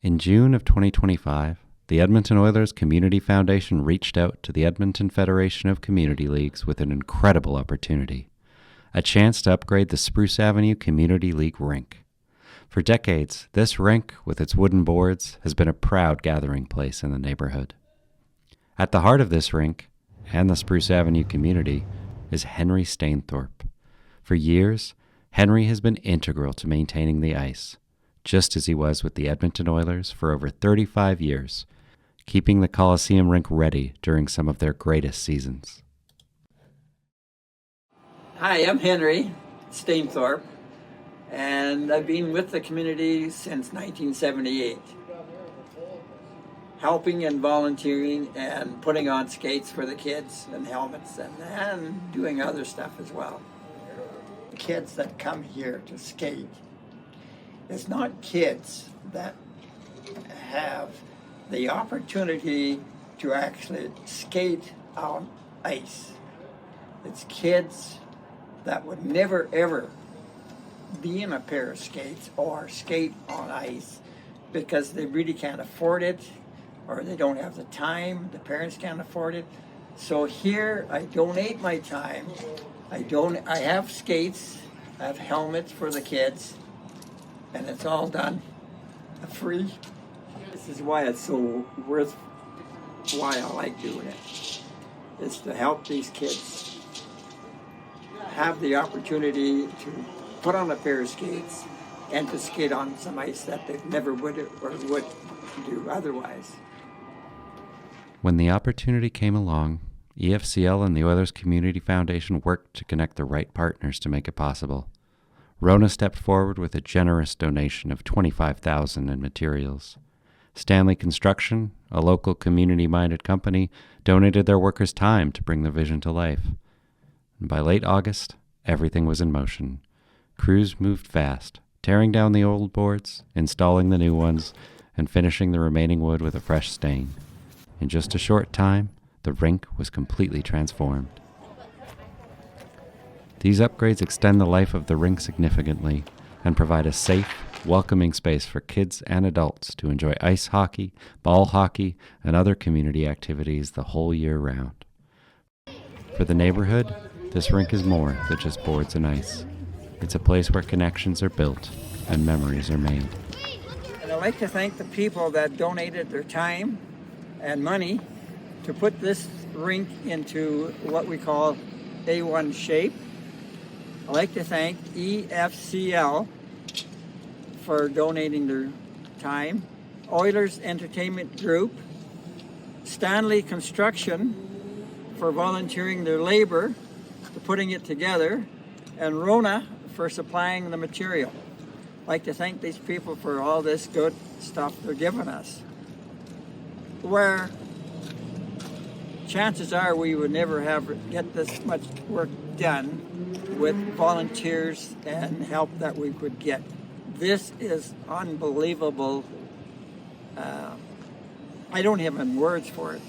In June of 2025, the Edmonton Oilers Community Foundation reached out to the Edmonton Federation of Community Leagues with an incredible opportunity, a chance to upgrade the Spruce Avenue Community League rink. For decades, this rink, with its wooden boards, has been a proud gathering place in the neighborhood. At the heart of this rink, and the Spruce Avenue community, is Henry Stainthorpe. For years, Henry has been integral to maintaining the ice, just as he was with the Edmonton Oilers for over 35 years, keeping the Coliseum rink ready during some of their greatest seasons. Hi, I'm Henry Stainthorpe, and I've been with the community since 1978, helping and volunteering and putting on skates for the kids and helmets and doing other stuff as well. The kids that come here to skate, it's not kids that have the opportunity to actually skate on ice. It's kids that would never ever be in a pair of skates or skate on ice because they really can't afford it, or they don't have the time, the parents can't afford it. So here I donate my time. I have skates, I have helmets for the kids, and it's all done free. This is why it's so why I like doing it. It's to help these kids have the opportunity to put on a pair of skates and to skate on some ice that they never would or would do otherwise. When the opportunity came along, EFCL and the Oilers Community Foundation worked to connect the right partners to make it possible. Rona stepped forward with a generous donation of $25,000 in materials. Stanley Construction, a local community-minded company, donated their workers' time to bring the vision to life. And by late August, everything was in motion. Crews moved fast, tearing down the old boards, installing the new ones, and finishing the remaining wood with a fresh stain. In just a short time, the rink was completely transformed. These upgrades extend the life of the rink significantly and provide a safe, welcoming space for kids and adults to enjoy ice hockey, ball hockey, and other community activities the whole year round. For the neighborhood, this rink is more than just boards and ice. It's a place where connections are built and memories are made. And I'd like to thank the people that donated their time and money to put this rink into what we call A1 shape. I'd like to thank EFCL for donating their time, Oilers Entertainment Group, Stanley Construction for volunteering their labor to putting it together, and Rona for supplying the material. I'd like to thank these people for all this good stuff they're giving us, where chances are we would never get this much work done with volunteers and help that we could get. This is unbelievable. I don't have any words for it.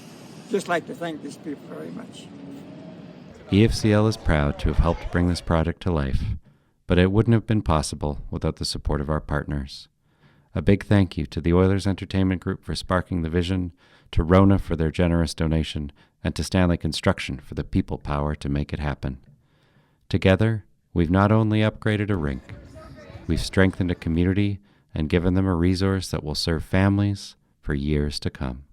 Just like to thank these people very much. EFCL is proud to have helped bring this project to life, but it wouldn't have been possible without the support of our partners. A big thank you to the Oilers Entertainment Group for sparking the vision, to Rona for their generous donation, and to Stanley Construction for the people power to make it happen. Together, we've not only upgraded a rink, we've strengthened a community and given them a resource that will serve families for years to come.